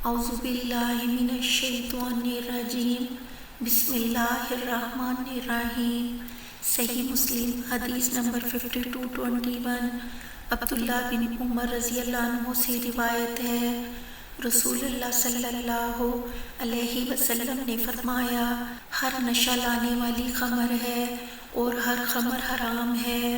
اعوذ باللہ من الشیطان الرجیم بسم اللہ الرحمن الرحیم۔ صحیح مسلم حدیث نمبر 5221 عبداللہ بن عمر رضی اللہ عنہ سے روایت ہے، رسول اللہ صلی اللہ علیہ وسلم نے فرمایا، ہر نشہ لانے والی خمر ہے اور ہر خمر حرام ہے۔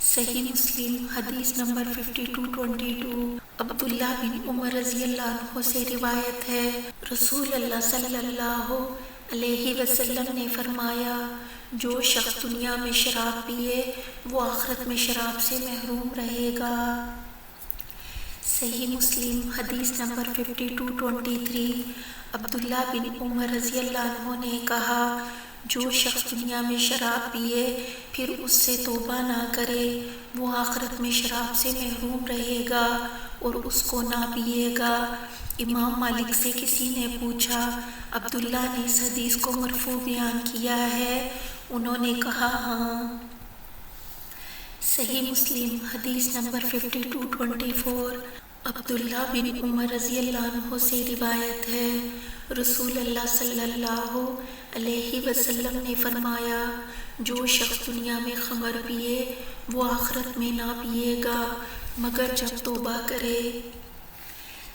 صحیح مسلم حدیث نمبر 5222 عبداللہ بن عمر رضی اللہ عنہ سے روایت ہے، رسول اللہ صلی اللہ علیہ وسلم نے فرمایا، جو شخص دنیا میں شراب پیے وہ آخرت میں شراب سے محروم رہے گا۔ صحیح مسلم حدیث نمبر 5223 عبداللہ بن عمر رضی اللہ عنہ نے کہا، جو شخص دنیا میں شراب پیے پھر اس سے توبہ نہ کرے وہ آخرت میں شراب سے محروم رہے گا اور اس کو نہ پیے گا۔ امام مالک سے کسی نے پوچھا، عبداللہ نے اس حدیث کو مرفوع بیان کیا ہے؟ انہوں نے کہا ہاں۔ صحیح مسلم حدیث نمبر 5224 عبداللہ بن عمر رضی اللہ عنہ سے روایت ہے، رسول اللہ صلی اللہ علیہ وسلم نے فرمایا، جو شخص دنیا میں خمر پیے وہ آخرت میں نہ پیے گا مگر جب توبہ کرے۔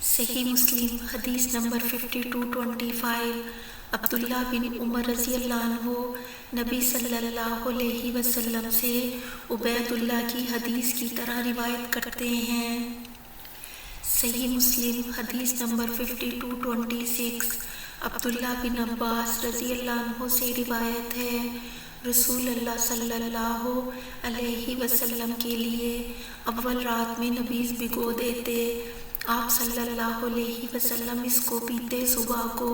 صحیح مسلم حدیث نمبر 5225 عبداللہ بن عمر رضی اللہ عنہ نبی صلی اللہ علیہ وسلم سے عبید اللہ کی حدیث کی طرح روایت کرتے ہیں۔ صحیح مسلم حدیث نمبر 5226 عبداللہ بن عباس رضی اللہ عنہ سے روایت ہے، رسول اللہ صلی اللہ علیہ وسلم کے لیے اول رات میں نبیذ بھگو دیتے، آپ صلی اللہ علیہ وسلم اس کو پیتے صبح کو،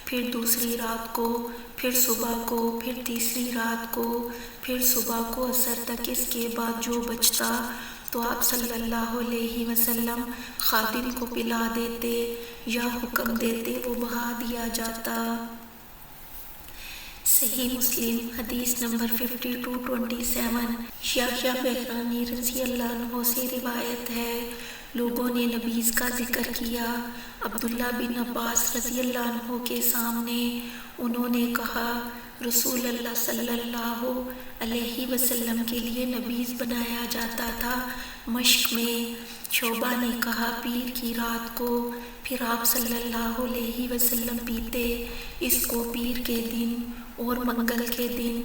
پھر دوسری رات کو، پھر صبح کو، پھر تیسری رات کو، پھر صبح کو عصر تک۔ اس کے بعد جو بچتا تو آپ صلی اللہ علیہ وسلم خادم کو پلا دیتے یا حکم دیتے وہ بہا دیا جاتا۔ صحیح مسلم حدیث نمبر 5227 یحییٰ بحرانی رضی اللہ عنہ سے روایت ہے، لوگوں نے نبیذ کا ذکر کیا عبداللہ بن عباس رضی اللہ عنہ کے سامنے۔ انہوں نے کہا، رسول اللہ صلی اللہ علیہ وسلم کے لیے نبیذ بنایا جاتا تھا مشق میں۔ شعبہ نے کہا، پیر کی رات کو، پھر آپ صلی اللہ علیہ وسلم پیتے اس کو پیر کے دن اور منگل کے دن،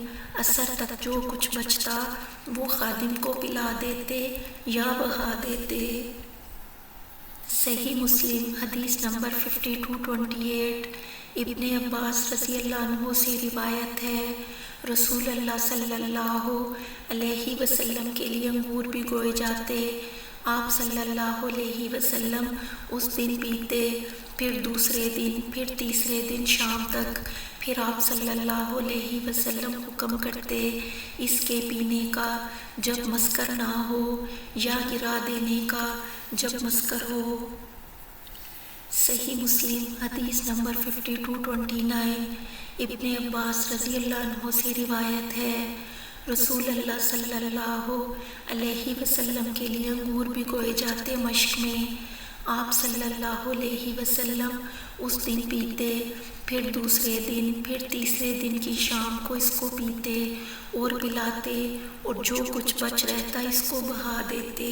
عصر تک جو کچھ بچتا وہ خادم کو پلا دیتے یا بہا دیتے۔ صحیح مسلم حدیث نمبر 5228 ابن عباس رضی اللہ عنہ سے روایت ہے، رسول اللہ صلی اللہ علیہ وسلم کے لیے انگور بھگوئے جاتے، آپ صلی اللہ علیہ وسلم اس دن پیتے، پھر دوسرے دن، پھر تیسرے دن شام تک، پھر آپ صلی اللہ علیہ وسلم حکم کرتے اس کے پینے کا جب مسکر نہ ہو یا گرا دینے کا جب مسکر ہو۔ صحیح مسلم حدیث نمبر 5229 ابن عباس رضی اللہ عنہ سے روایت ہے، رسول اللہ صلی اللہ علیہ وسلم کے لیے انگور بھگوئے جاتے مشق میں، آپ صلی اللہ علیہ وسلم اس دن پیتے، پھر دوسرے دن، پھر تیسرے دن کی شام کو اس کو پیتے اور پلاتے اور جو کچھ بچ رہتا اس کو بہا دیتے۔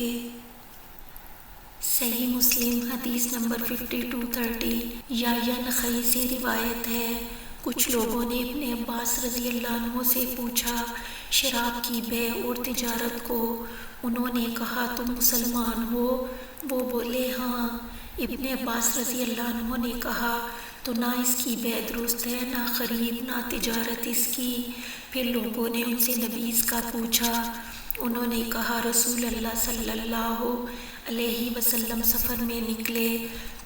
صحیح مسلم حدیث نمبر 5230 یحییٰ نخعی سے روایت ہے، کچھ لوگوں نے ابن عباس رضی اللہ عنہ سے پوچھا شراب کی بیع اور تجارت کو، انہوں نے کہا، تم مسلمان ہو؟ وہ بولے ہاں۔ ابن عباس رضی اللہ عنہ نے کہا، تو نہ اس کی بیع درست ہے، نہ خرید نہ تجارت اس کی۔ پھر لوگوں نے ان سے نبیذ کا پوچھا، انہوں نے کہا، رسول اللہ صلی اللہ علیہ وسلم سفر میں نکلے،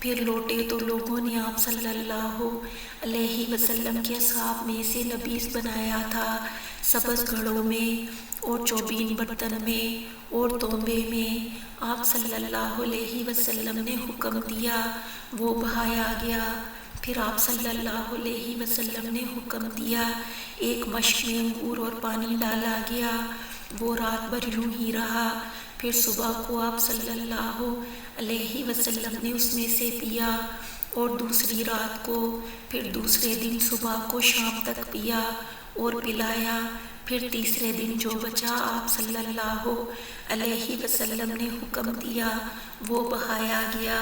پھر لوٹے تو لوگوں نے آپ صلی اللہ علیہ وسلم کے اصحاب میں سے نبیذ بنایا تھا، سبز گھڑوں میں اور چوبین برتن میں اور تانبے میں۔ آپ صلی اللہ علیہ وسلم نے حکم دیا، وہ بہایا گیا۔ پھر آپ صلی اللہ علیہ وسلم نے حکم دیا، ایک مشق میں انگور اور پانی ڈالا گیا، وہ رات بھر یوں ہی رہا، پھر صبح کو آپ صلی اللہ علیہ وسلم نے اس میں سے پیا، اور دوسری رات کو، پھر دوسرے دن صبح کو شام تک پیا اور پلایا، پھر تیسرے دن جو بچا آپ صلی اللہ علیہ وسلم نے حکم دیا وہ بہایا گیا۔